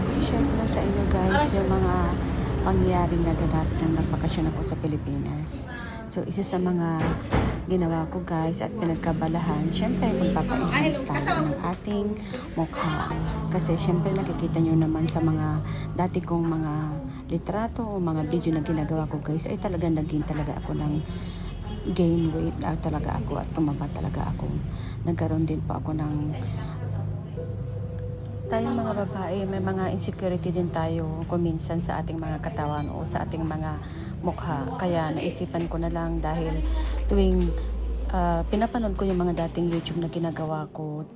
guys, i-share ko na sa inyo guys yung mga pangyayaring naganap nang nagbakasyon ako sa Pilipinas. So, isa sa mga ginawa ko guys at pinagkabalahan, syempre magpapa-enhance tayo ng ating mukha. Kasi syempre nakikita nyo naman sa mga dati kong mga litrato o mga video na ginagawa ko guys, ay talagang naging talaga ako ng gain weight talaga ako at tumaba talaga ako. Nagkaroon din po ako ng tayong mga babae, may mga insecurity din tayo kuminsan sa ating mga katawan o sa ating mga mukha. Kaya naisipan ko na lang dahil tuwing pinapanood ko yung mga dating YouTube na ginagawa ko,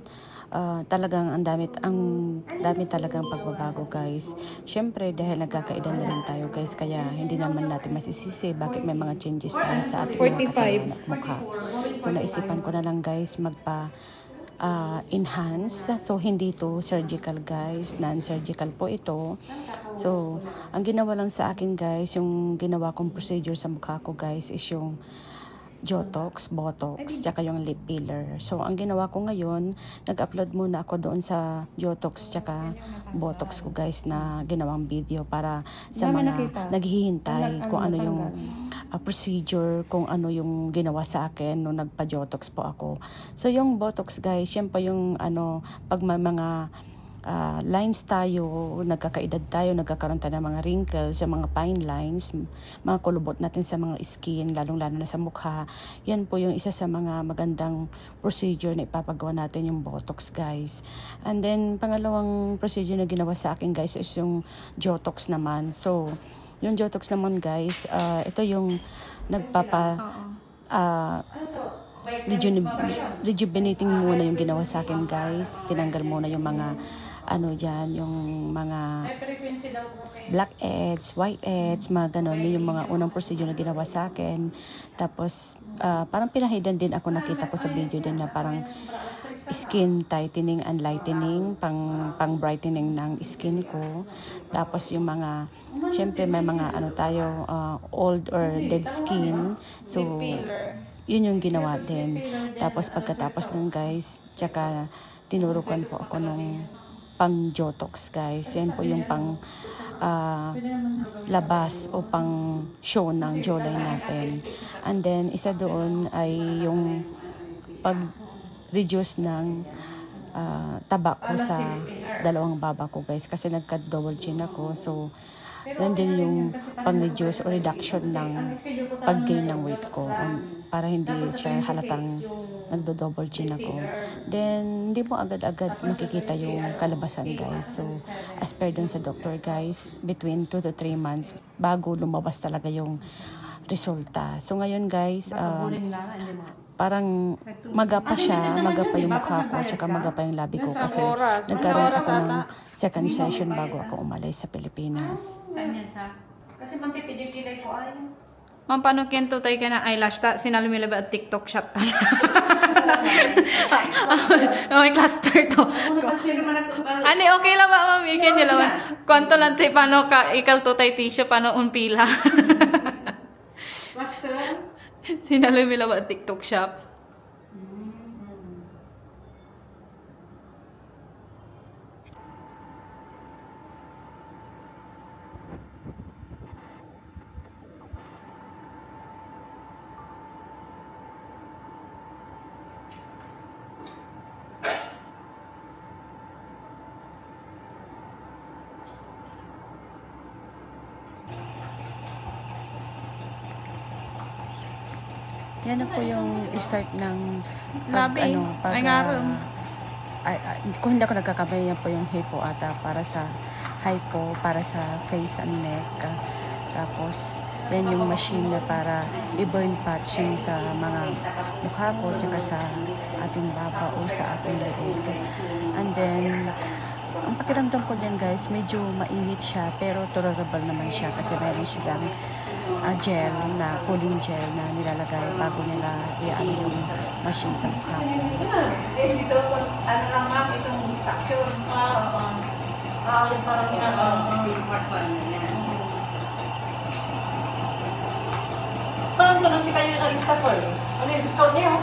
talagang ang dami talagang pagbabago guys. Syempre dahil nagkakaedad na rin tayo guys, kaya hindi naman natin masisisi bakit may mga changes tayo sa ating mga katawan at mukha. So naisipan ko na lang guys enhance. So, hindi to surgical guys. Non-surgical po ito. So, ang ginawa lang sa akin guys, yung ginawa kong procedure sa mukha ko guys is yung Jotox, Botox, tsaka yung lip filler. So, ang ginawa ko ngayon, nag-upload muna ako doon sa Jotox tsaka Botox ko guys na ginawang video para sa mga naghihintay kung ano yung procedure, kung ano yung ginawa sa akin nung nagpa-Jotox po ako. So, yung Botox guys, syempre yung pag may mga lines tayo, nagkakaedad tayo, nagkakaroon tayo ng mga wrinkles, yung mga fine lines, mga kulubot natin sa mga skin, lalong-lalo na sa mukha. Yan po yung isa sa mga magandang procedure na ipapagawa natin, yung Botox guys. And then, pangalawang procedure na ginawa sa akin guys is yung Jotox naman. So, yung Jotox naman guys, ito yung rejuvenating muna yung ginawa sa akin guys. Tinanggal muna yung mga yung mga blackheads, whiteheads, mga ganon. Yun yung mga unang procedure na ginawa sa akin. Tapos, parang pinahidan din ako, nakita ko sa video din na parang skin tightening and lightening, pang brightening ng skin ko. Tapos yung mga, syempre may mga old or dead skin. So, yun yung ginawa din. Tapos pagkatapos nun guys, tsaka tinurukan po ako nung pang Jotox guys. Yan po yung pang labas o pang show ng jawline natin. And then isa doon ay yung pag-reduce ng taba ko sa dalawang baba ko guys, kasi nagka-double chin ako. So nandiyan yung pang-reduce o reduction ng pag-gain ng weight ko, para hindi siya halatang nagdo-double chin ako. Then, hindi mo agad-agad makikita yung kalabasan guys. So, as per dun sa doctor guys, between 2 to 3 months bago lumabas talaga yung resulta. So, ngayon guys, parang magapa siya, magapa yung mukha ko, tsaka magapa yung labi ko kasi nagkaroon ako ng second session bago ako umalis sa Pilipinas. Kasi mampipidipilay ko ay. Ma'am, paano kento tayo ka ng eyelash? Sinalumila ba at TikTok shop ta? May cluster to. Ani, okay lang ba, ma'am? Ikin nyo lang. Kwanto lang tayo, paano ka ikal to tayo tissue, paano unpila? Cluster? Sinalumila ba at TikTok shop? Yan na po yung start ng Labi. Ay nga rin. kung hindi ako nagkakamali, yan po yung hypo ata, para sa hypo, para sa face and neck. Tapos yan yung machine na para i-burn patch yung sa mga mukha ko, tsaka sa ating baba o sa ating leeg. And then ang pakiramdam ko dyan guys, medyo mainit siya, pero tolerable naman siya kasi meron silang gel na cooling gel na nilalagay bago nila i-ano yung machine sa mukha ko. Dito, ano lang ma'am, itong suction. Yung parang parang ito lang si kayo ng stopper. Ano yung discount niya?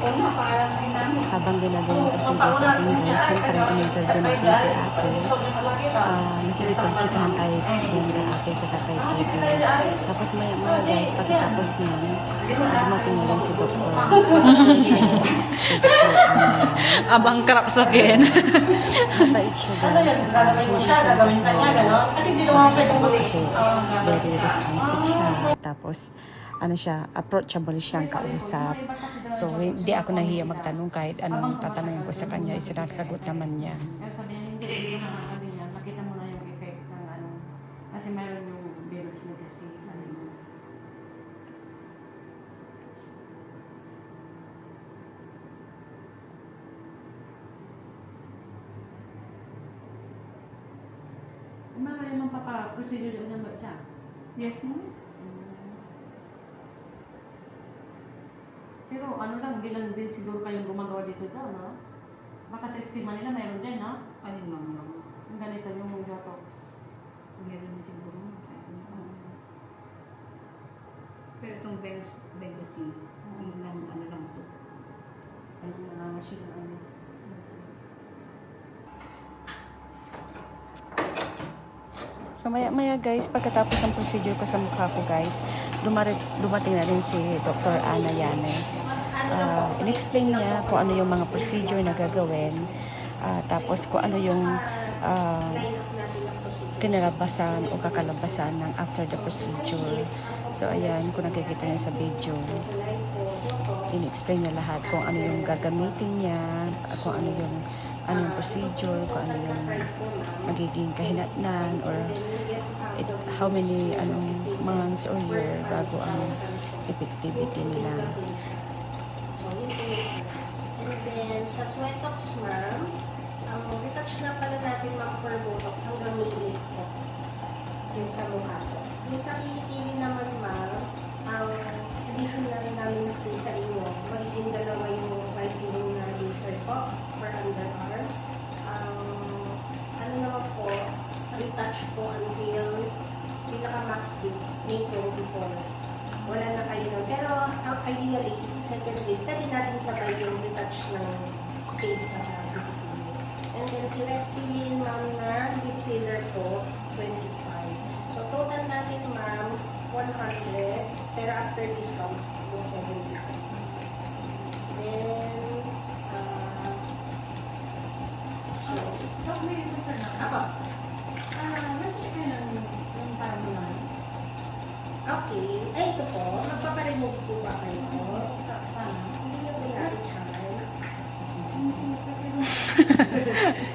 Una, parang din namin. Habang ginagawa yung procedure sa akin guys, syempre in-interview natin si ate. Nakikipag-chikahan tayo din na ate sa kay Tito. Tapos maya mga guys, pagkatapos niyan, dumating na lang si Doktor. Abang krap sa akin. Mabait siya guys. Hindi siya Kasi hindi naman pwede kasi very responsive siya. Tapos, ano siya, approachable siyang kausap. So, hindi ako nahiya magtanong kahit anong tatanungin ko sa kanya, isinasagot naman niya. Kaya sabi niya, hindi naman sabi niya, makita mo na yung effect ng ano. Kasi meron yung virus na kasi sa limo. Mga yung papa-procedure yung number siya? Yes, ma'am. Pero ano lang, hindi lang din siguro kayong gumagawa dito daw, no? Baka sa estima nila mayroon din, no? Alin naman? Yung ganito, yung Botox. Meron na siguro sa akin. Pero itong Benghazi, ilang ano lang to. Ano na machine na ano. So maya guys, pagkatapos ng procedure ko sa mukha ko guys, dumating na rin si Dr. Ana Yanes. In-explain niya kung ano yung mga procedure na gagawin. Tapos kung ano yung kinalabasan o kakalabasan ng after the procedure. So ayan, kung nakikita niyo sa video, in-explain niya lahat kung ano yung gagamitin niya, kung ano yung procedure, kung ano yung magiging kahinatnan or how many months or year bago ang effectivity nila. So, yun po yung class. And then, sa Sweatox, ma'am, ang retouch na pala natin, ma'am, for Botox hanggang May 8 po. Yung sa mukha ko. Yung sa kilikili naman, ma'am, ang additional namin na sa inyo, magiging dalawa yung whitening na laser po for underarm. Ano naman po, retouch po until pinaka-max date, May 24. Wala na kayo nun. Pero, ideally, second week, pwede natin sabay yung retouch ng face sa kilikili. And then, si Restylane, ma'am, na lip filler po, 25. So, total natin, ma'am, 100. Pero after discount, yung 75. Then, so, Tapos may concern na. apa? Nag-check kayo ng parang lang. Okay. Ay, ito po. Magpaparemove po ba kayo? Paano? Hindi nyo ba natin Kasi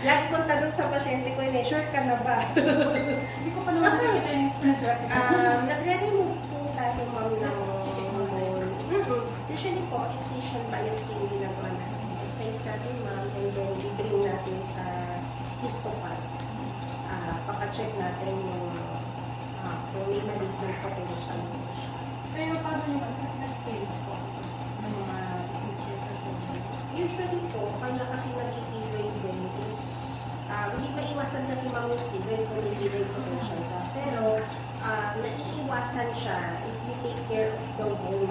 Lagi kong tanong sa pasyente ko, sure ka na ba? hindi ko pa naman nakikita yung experience record. Nag-remove po tayo, ma'am, ng hormone. Usually po, excision biopsy yung ginagawa natin. Excise natin, ma'am, and then i-bring natin sa histopad. Paka-check natin yung kung may malignant potential po siya. Pero paano yung kasi nag-fails ko ng mga stitches or surgery? Usually po, kaya kasi nagkikilay din is, hindi maiwasan kasi mamimigay kung nagkilay potential ka. Pero, naiiwasan siya if you take care of the bone.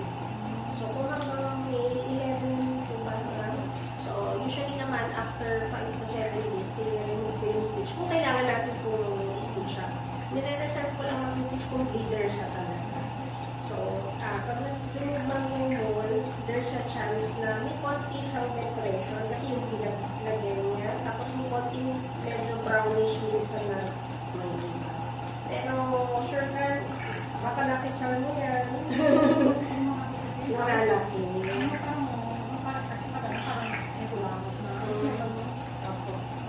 So, kung hanggang may 11 to ba lang, so usually naman after 5 to 7 days, tiniremove ko yung stitch. Kung kailangan natin po i-stitch siya, nire-reserve ko lang ang stitch kung bleeder siya talaga. So, pag nag-remove man yung wall, there's a chance na may konti siyang depression kasi yung pinag-lagyan niya. Tapos may konti medyo brownish minsan na may iba. Pero, sure ka, baka nakichan mo yan. Malaki.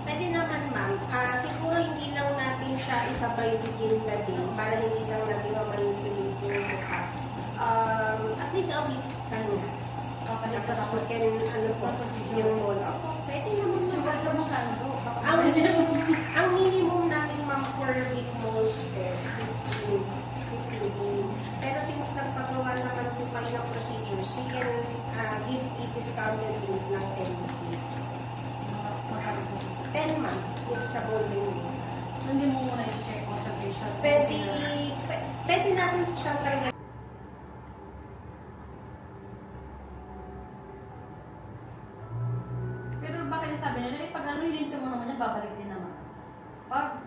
Pwede naman, ma'am. Siguro hindi lang natin siya isabay bigin na din para hindi lang natin mamanipulate yung mukha. At least a week kanya. Tapos we can, yung wall. Pwede naman ang minimum natin, ma'am, per week most po, 15. Pero since nagpagawa naman po kayo ng procedures, we can give a discounted rate ng 10 ma'am, yung sa ballroom. Hindi mo muna i-check kung sa patient. Pwede natin siyang talaga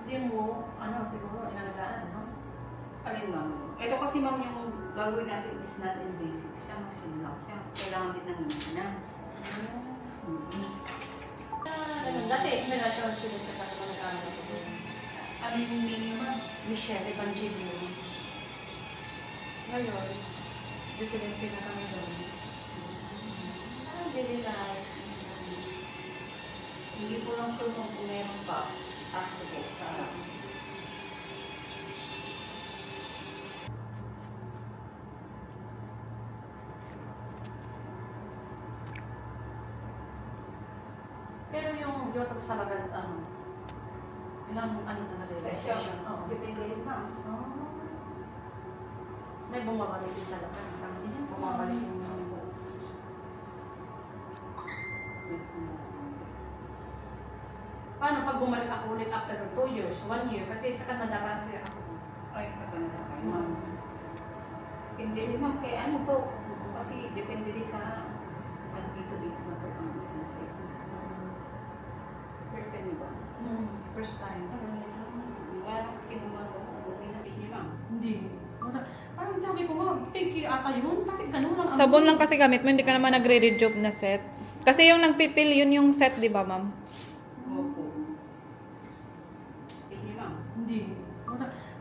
Hindi mo, siguro, inalagaan, no? Alin, ma'am? Ito kasi, ma'am, yung gagawin natin is not invasive siya. Machine lang siya. Kailangan din ng maintenance. Dati, may national student ka sa kamag-anak ko. Ano yung name, ma'am? Michelle Evangelio. Ngayon, residente na kami doon. Daily life. Hindi ko lang sure kung meron pa. Ask ko sa Pero yung Yotok sa Lagan, ilang talaga yun? session. Oo. Depende rin, ma'am. May bumabalik din talaga. Bumabalik yung Paano pag bumalik ako ulit after 2 years, 1 year? Kasi sa Canada kasi ako. Ay, sa kanila kayo, ma'am. Hindi rin, ma'am. Kaya ano to? Kasi depende rin sa dito na to ang session. First time niyo ba? First time. Parang kasi okay na is niyo, ma'am. Hindi. Parang sabi ko, pinky ata yun. Bakit ganun lang? Sabon lang kasi gamit mo, hindi ka naman nagre-rejuve na set. Kasi yung nagpipil, yun yung set, di ba, ma'am? Opo. Is niyo, ma'am. Hindi.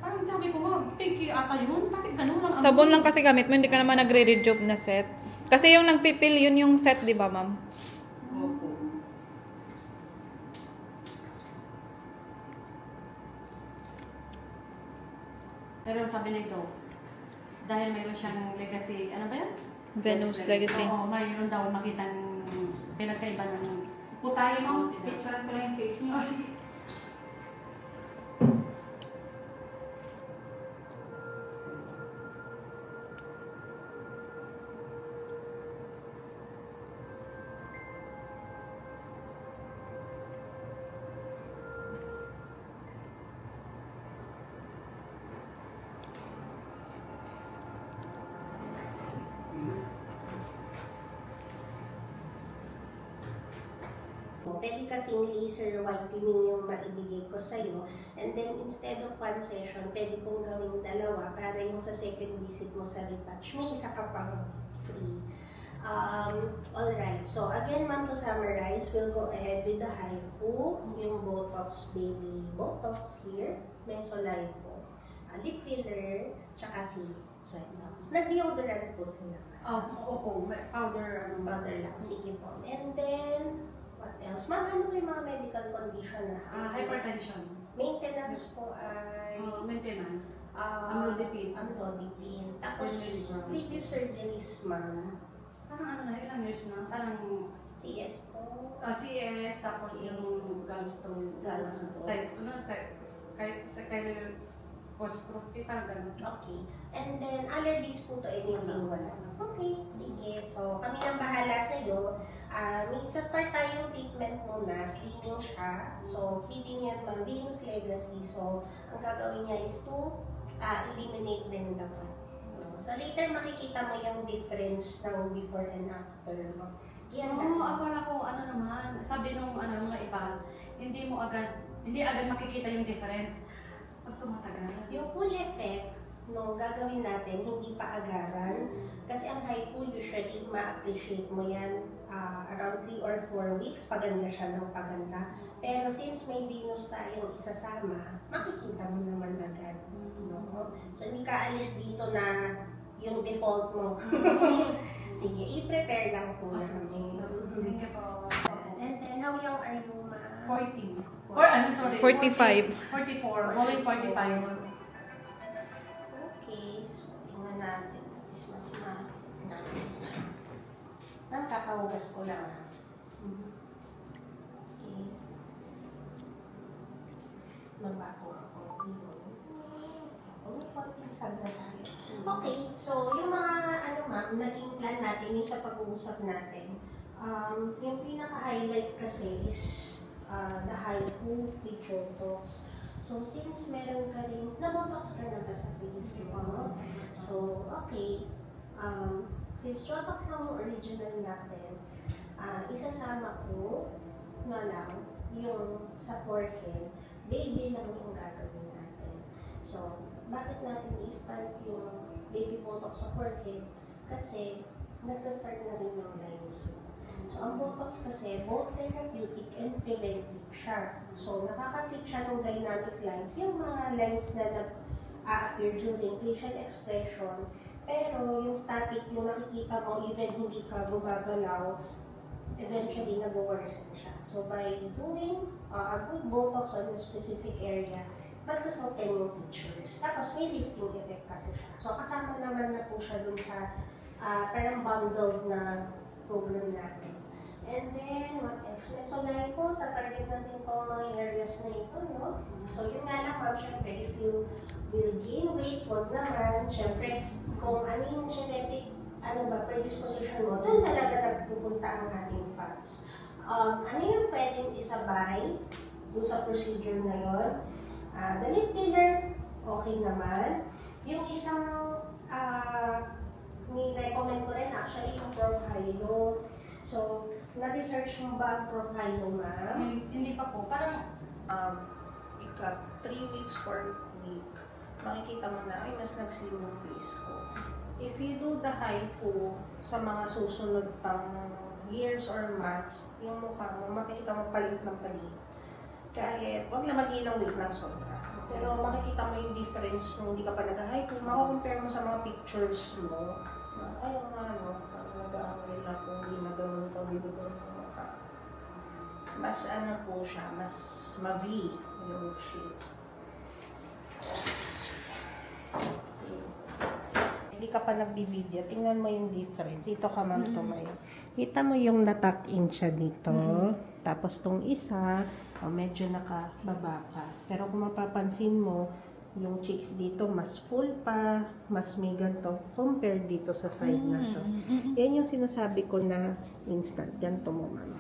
Parang sabi ko, pinky ata yun. Bakit ganun lang? Sabon lang kasi gamit mo, hindi ka naman nagre-rejuve na set. Kasi yung nagpipil, yun yung set, di ba, ma'am? Opo. Pero sabi nito, dahil mayroon siyang legacy, ano ba yan? Venus Legacy. Oo, mayroon daw makitang pinagkaiba ng Putahin mo. Picturean ko lang yung face niyo. Pwede kasing laser whitening yung maibigay ko sa'yo. And then, instead of 1 session, pwede kong gawing 2 para yung sa second visit mo sa retouch, may isa ka pang free. Alright, so again, ma'am, to summarize, we'll go ahead with the HIFU, yung Botox Baby Botox here, Mesolipo, lip filler, tsaka si Sweatbox. Nag-deodorant po sila. opo, powder, Powder lang, sige po. And then, what else? Ma'am, ano ba yung mga medical condition na? hypertension, Maintenance po ay maintenance, amlodipine. amlodipine. Tapos, previous surgeries, ma'am. Parang ilang years na? Parang CS po. CS, tapos yung gallstone. Post-property, parang gano'n. Okay. And then, allergies po to anything wala. Okay, sige. So, kami nang bahala sa iyo. May isa-start tayong treatment muna. Slimming siya. So, feeding yan ma'am, Venus Legacy. So, ang gagawin niya is to eliminate din the fat. So, later makikita mo yung difference ng before and after. Yan na. Akala ko, naman, sabi nung mga iba, hindi agad makikita yung difference. Pag tumatagal. Yung full effect, no, gagawin natin, hindi pa agaran. Kasi ang HIFU, usually, ma-appreciate mo yan around 3 or 4 weeks, paganda siya ng paganda. Pero since may Venus tayong isasama, makikita mo naman agad. No? So, hindi ka alis dito na yung default mo. Sige, i-prepare lang po namin. Thank you po. And then, how young are you, ma? 40. 45. 44. Going 45. Okay, so tingnan natin. Is mas Nakakahugas ko lang. Okay. Mabaho ako. Okay, so yung mga ma'am, naging plan natin, yung sa pag-uusap natin, yung pinaka-highlight kasi is the HIFU feature talks. So, since meron ka rin, nabotox ka na ba sa face mo? So, okay. Since Jotox lang yung original natin, isasama ko na lang yung sa forehead, baby lang yung gagawin natin. So, bakit natin i-start yung baby botox sa forehead? Kasi, nagsa-start na rin yung lines. So, ang botox kasi, both therapeutic and preventive siya. So, nakaka-treat siya ng dynamic lines, yung mga lines na nag-a-appear during facial expression. Pero, yung static, yung nakikita mo, even hindi ka gumagalaw, eventually nag-worsen siya. So, by doing a good botox on a specific area, magsasoten yung features. Tapos, may lifting effect kasi siya. So, kasama naman na po siya dun sa parang bundled na program natin. And then, what else? So, dahil po, tatarget natin itong mga areas na ito, no? So, yun nga lang, ma'am, syempre, if you will gain weight, huwag naman, syempre, kung ano yung genetic, predisposition mo, doon talaga nagpupunta ang ating fats. Ano yung pwedeng isabay doon sa procedure na yun? The lip filler, okay naman. Yung isang ni-recommend ko rin actually yung Profhilo. So, na-research mo ba ang Profhilo, ma'am? Hindi pa po. Parang, 3 weeks per week, makikita mo na, ay, mas nag-slim yung face ko. If you do the HIFU sa mga susunod pang years or months, yung mukha mo, makikita mo palit ng palit. Kahit, huwag na mag-ilang weight ng sobra. Pero makikita mo yung difference nung hindi ka pa nag-HIFU. Makakompare mo sa mga pictures mo. Ay, nag-aaway na kung hindi na ganun ka, binigyan ng mukha. Mas po siya, mas ma-V yung shape. Hindi ka pa nagbibideo, tingnan mo yung difference. Dito ka, ma'am, tumayo. Kita mo yung na-tuck-in siya dito. Tapos tong isa, medyo nakababa pa. Pero kung mapapansin mo, yung cheeks dito mas full pa, mas may ganito, compared dito sa side na to. Yan yung sinasabi ko na instant. Ganito mo, ma'am.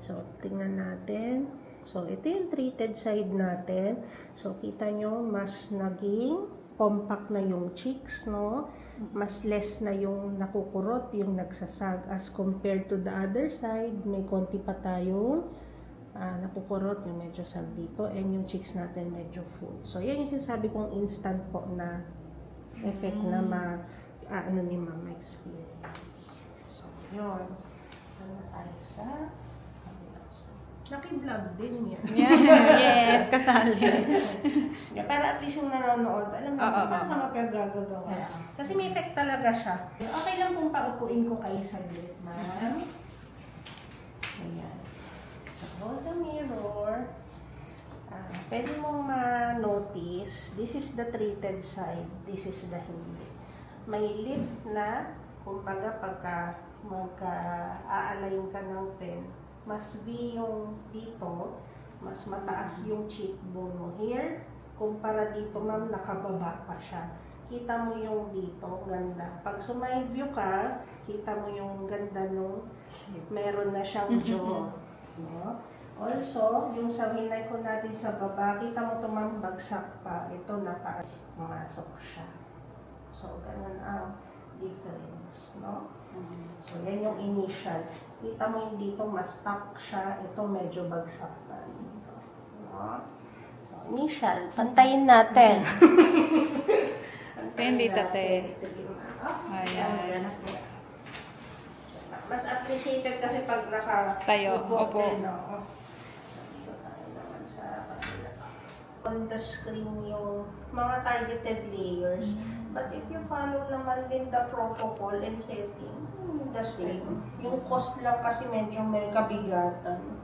So, tingnan natin. So, ito yung treated side natin. So, kita nyo, mas naging compact na yung cheeks, no? Mas less na yung nakukurot, yung nagsasag. As compared to the other side, may konti pa tayong nakukurot, yung medyo sag dito. And yung cheeks natin medyo full. So, yan yung sinasabi kong instant po na effect na ni mama experience. So, yun. Ano tayo sa... Naki-vlog din yan. Yes, kasali. Yeah, para at least yung nanonood, alam mo, sa mapagagagawa. Kasi may effect talaga siya. Okay lang kung paupuin ko kayo saglit, ma'am. Ayan. Hold the mirror. Pwede mong ma-notice, this is the treated side, this is the hindi. May lift na, kumbaga pagka mag-aalayin ka ng pen, mas V yung dito, mas mataas yung cheekbone mo here, kumpara dito, ma'am, nakababa pa siya. Kita mo yung dito, ganda. Pag sumide view ka, kita mo yung ganda nung meron na siyang jaw. No? Also, yung sa hinay ko natin sa baba, kita mo ito, ma'am, bagsak pa. Ito, nataas, pumasok siya. So, ganun ang difference, no? So, yan yung initial. Kita mo yung dito, mas stuck siya. Ito, medyo bagsak na dito. No? So, initial. Pantayin natin. Pantayin dito, te. Sige, Ayan. Mas appreciated kasi pag Tayo, opo. No? Dito tayo naman sa kanila. On the screen yung mga targeted layers. But if you follow naman din the protocol and setting, the same. Yung cost lang kasi medyo may kabigatan.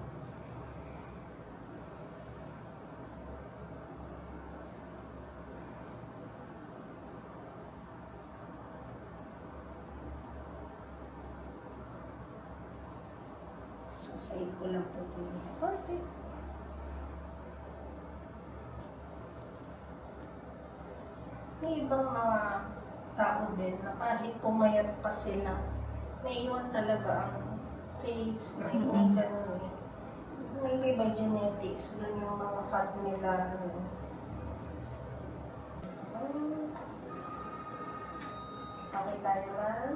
So, save ko lang po ito yung konti. May ibang mga tao din na kahit pumayat pa sila, naiwan talaga ang face na hindi ganun eh. Maybe by genetics, dun yung mga fat nila. Okay tayo man.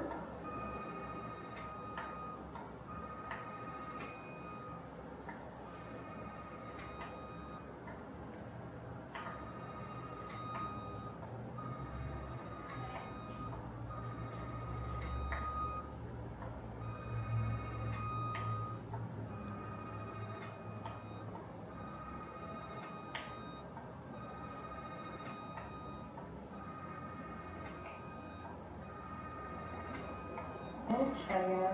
Kaya,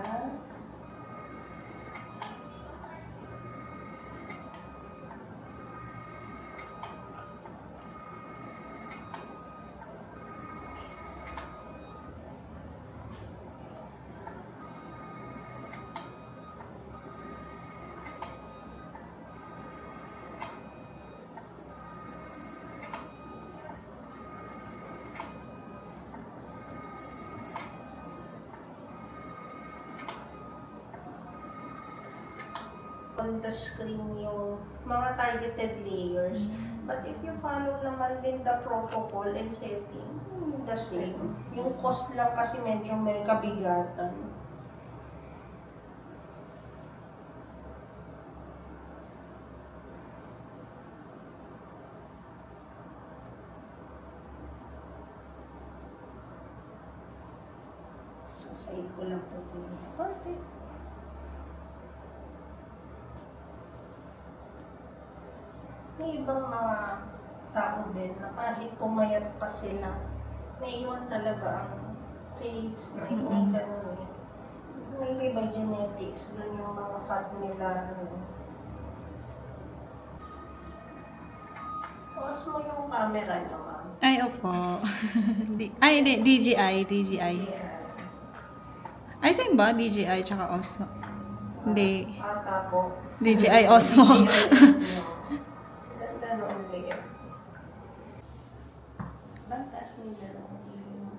on the screen yung mga targeted layers. But if you follow naman din the protocol and setting, the same. Yung cost lang kasi medyo may kabigatan. Sasave ko lang po ito yung konti. May ibang mga tao din na kahit pumayat pa sila, naiwan talaga ang face na yung ganun eh. Maybe by genetics, dun yung mga fat nila. Pause mo yung camera niya, ma'am. Ay, opo. Ay, hindi. DJI. Ay, same ba? DJI tsaka Osmo. Hindi. Ata po. DJI Osmo. Ganda noon din. Bagtas mo yung dalawang ilong.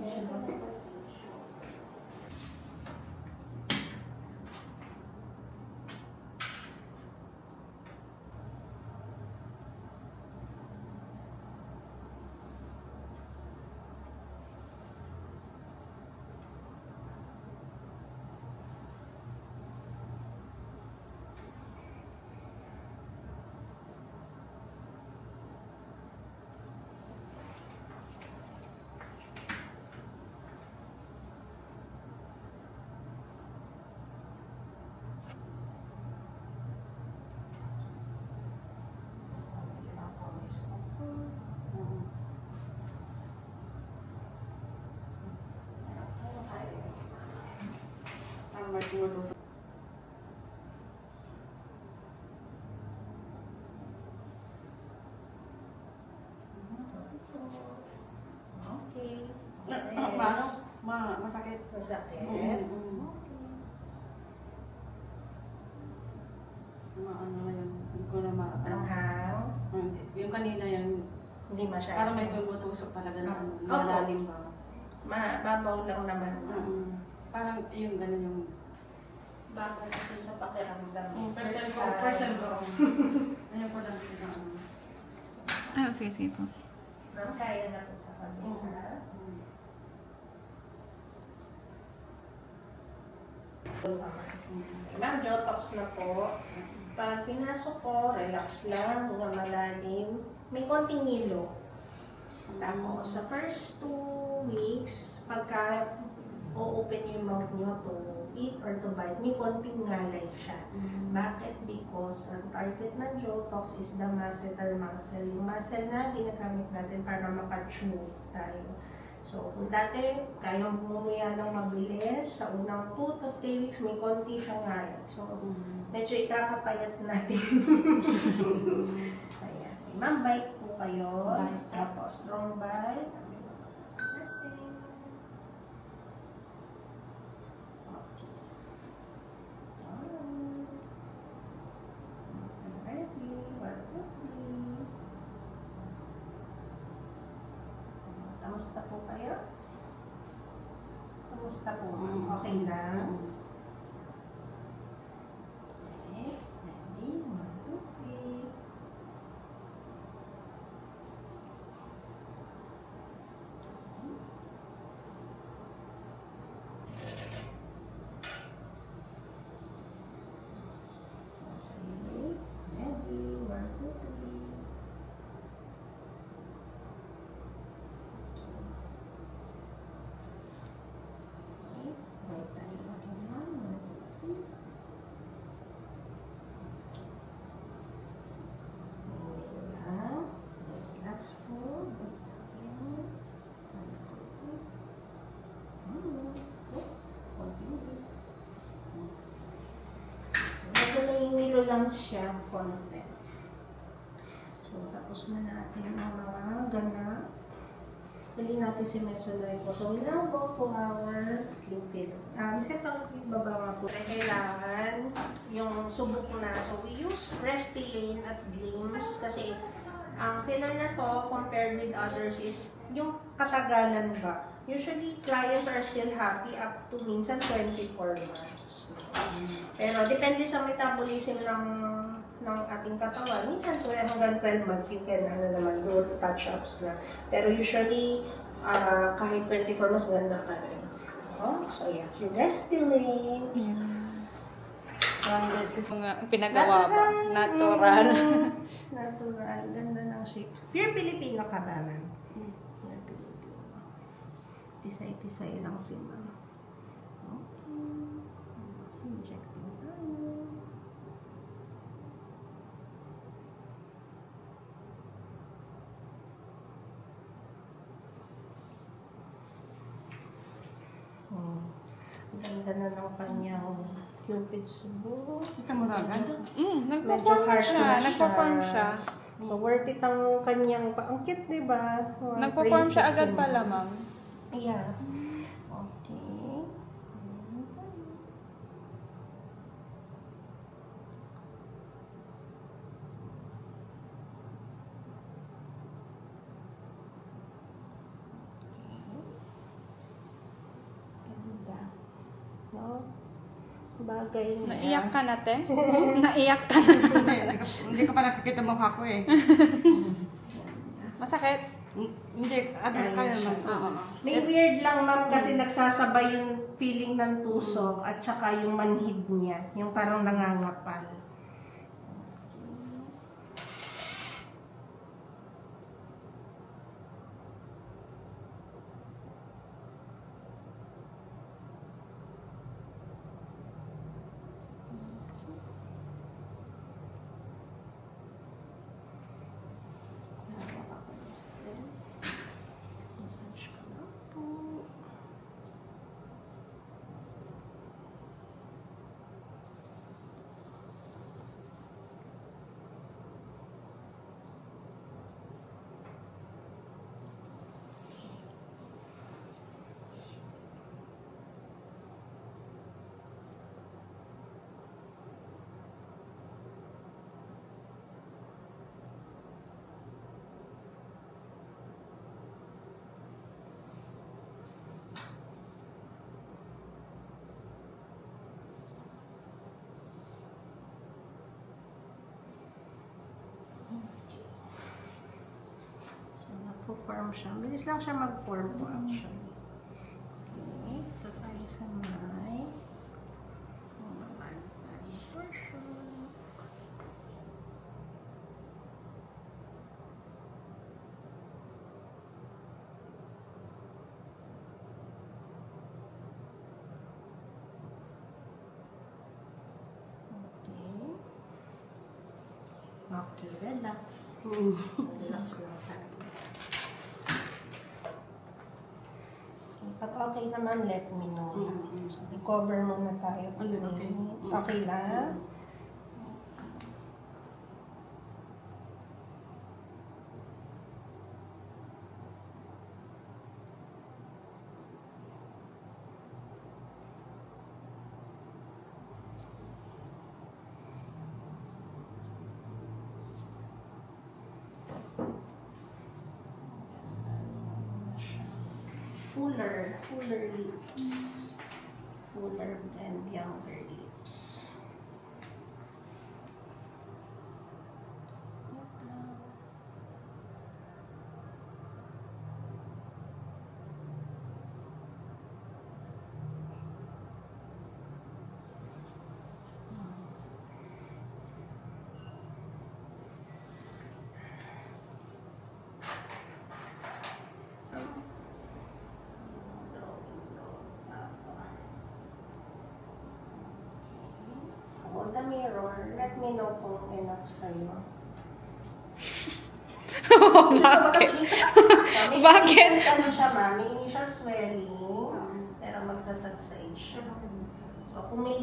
Yes. Lang po. Okay. Masakit. Masakit. Ano na yun? Hindi ko na Anghang. Yung kanina yung Hindi masyado. parang may tumutusok talaga na ano, Opo. malalim ba? Mababaw lang naman. Parang yung gano'n yung Bago kasi sa pakiramdam. percent ko. Ayun ko lang sila ano. Ay, sige po. Ma'am, kaya na po sa kanila. Ma'am, Jotox na po. Pag pinasok ko, relax lang, mga malalim. May konting nilo. Tapos, sa first 2 weeks, pagka o-open yung mouth nyo to eat or to bite, may konting ngalay siya. Bakit? Because ang target ng Jotox is the masseter muscle. Yung muscle na ginagamit natin para makachew tayo. So, kung dati, kaya bumuya ng mabilis, sa unang 2 to 3 weeks, may konti siyang ngalay. So, medyo ikakapayat natin. Ayan. Ma'am, bite po kayo. Tapos, strong bite. Kamusta po kayo? Kamusta po? Okay lang? Okay. Ready? 1, 2, 3. siya konti. So, tapos na natin ang mga gana. Dali natin si Mesonoy po. So, we now go to our blue fill. Set out yung baba nga po. Kailangan yung subok na. So, we use Restylane at Glims kasi ang filler na to compared with others is yung katagalan ba. Usually, clients are still happy up to minsan 24 months. Pero depende sa metabolism ng ating katawan. Minsan hanggang 12 months you can naman do touch-ups na. Pero usually, kahit 24 months, ganda pa rin. Oh, so yeah, so Restylane. Branded kasi nga pinagawa ba? Natural. Natural. Ganda ng shape. Pure Filipino ka naman. Pure Filipino. Tisay-tisay lang si ma'am. Okay. Mas injecting tayo. Ganda na ng kanyang Cupid's bow. Kita mo agad? Medyo Nagpa-form harsh siya. na Nagpa-form siya. So, worth it ang kanyang, ang cute, diba? Nagpa-form siya Princess agad yun. pala, ma'am. Yeah. Okay. Ganda. No? Bagay niya. Naiyak ka na, te? Naiyak ka na. Hindi ko pa nakikita mukha ko eh. Masakit? Hindi, kaya naman. Oo. May weird lang, ma'am, kasi nagsasabay yung feeling ng tusok at saka yung manhid niya. Yung parang nangangapal. Massage ko lang po. So, nagpo-form siya. Bilis lang siya mag-form po actually. Okay, ito tayo sa may portion. Okay, relax. Relax lang tayo. Pag okay naman, let me know. So, i-cover muna tayo. Okay. Okay lang? Fuller lips. Fuller and younger lips. Hold the mirror. Let me know kung enough sa'yo. Bakit? Bakit? Ano siya, ma'am? May initial swelling, pero magsasubside siya. So, kung may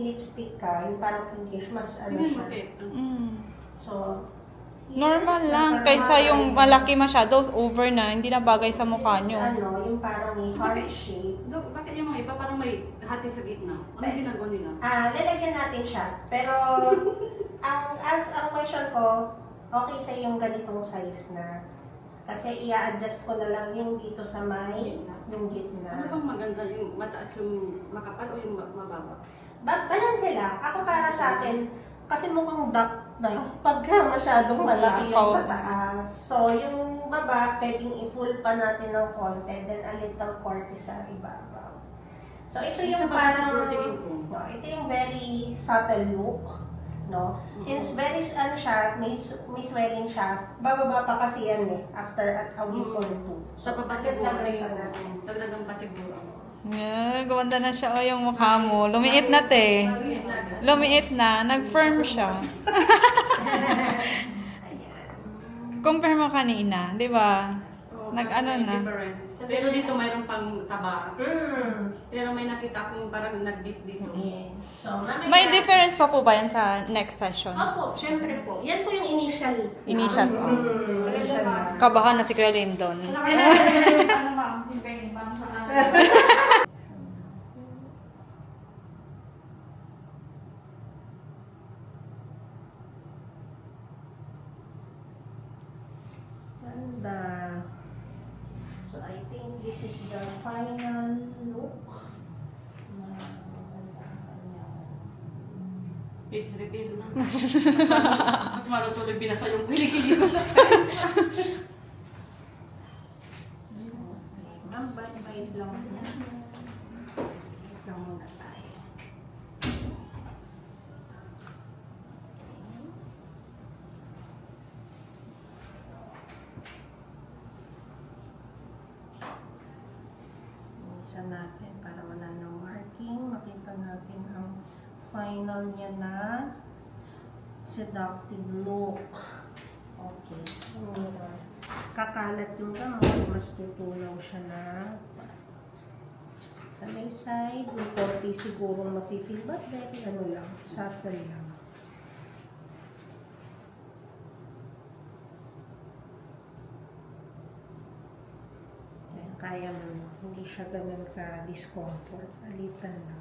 lipstick ka, yung parang pinkish, mas ano Tingnan mo, siya. Kate. So, Normal lang. Kaysa yung malaki masyado, over na, hindi na bagay sa mukha this is nyo. ano, yung parang may heart shape. Bakit yung mga iba parang may hati sa gitna? Ano ginagawa nila? Lalagyan natin siya. Pero, ang question ko, okay sa yung ganitong size na. Kasi i-adjust ko na lang yung dito sa may, yung Ano gitna. bang maganda? Yung mataas yung makapal o yung mababa? Balance sila. Ako para sa akin, kasi mukhang duck na pagka masyadong malaki yung sa taas. So, yung baba, pwedeng i-full pa natin ng konti, then a little corte sa ibabaw. So, ito yung Isa pa kasi parang, protein po. no, ito yung very subtle look. No? Since very, ano siya, may swelling siya, bababa pa kasi yan eh, after at a week or two. Sa baba siguro, dagdagan pa siguro. Yeah, gumanda na siya. O, yung mukha mo. Lumiit na, te. Lumiit na. Nag-firm siya. Compare mo kanina, di ba? Nag-ano na. Difference. Pero dito mayroon pang taba. Pero may nakita akong parang nag-dip dito. So, mamaya, May difference pa po ba yan sa next session? Opo, syempre po. Yan po yung initial. Initial po. Initial na. Kabahan na si Kuya Lindon. Ganda. So, I think this is the final look. Face reveal na. Mas malutuloy binasa yung kilikili ko sa kansa. Ma'am, bye-bye lang. Ito muna tayo. Isa natin para wala nang marking. Makita natin ang final niya na seductive look. Okay. Kakalat yung gamot, mas tutulaw siya na sa may side, yung konti siguro mapipil, but then, ano lang, subtle lang. Yan, kaya mo, hindi siya ganun ka-discomfort, alitan lang.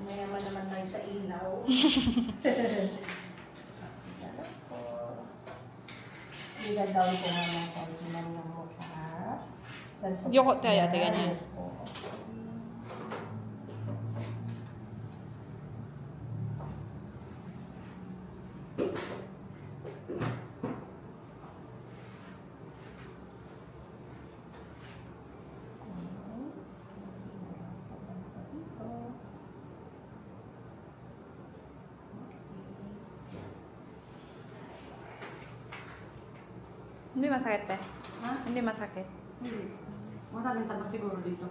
Mayaman naman tayo sa ilaw. Ila-down ko nga ng konti lang yung mukha. Yoko tayo, ate, ganyan. Hindi masakit, te. Ha? Hindi masakit. Hindi. Maraming taba siguro dito.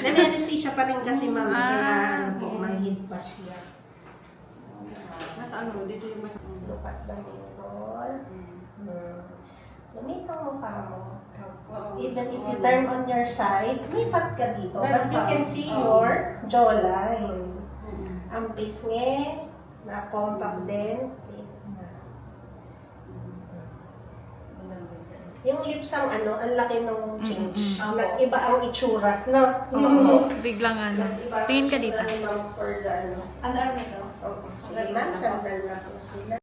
Nag-anesthesia pa rin kasi ma'am, kaya ano po, okay. manhid pa siya. Mas ano, dito yung mas... Look at the mirror. Lumit ang mukha mo. Even if you turn on your side, may fat ka dito. But you can see your jawline. Ang pisngi, na-compact din. Yung lips ang ano, ang laki nung change. Nag-iba ang itsura, no? Oo, biglang ano. Tingin ka dito. For the ano. Ano ito? Sige ma'am, sandal na po sila.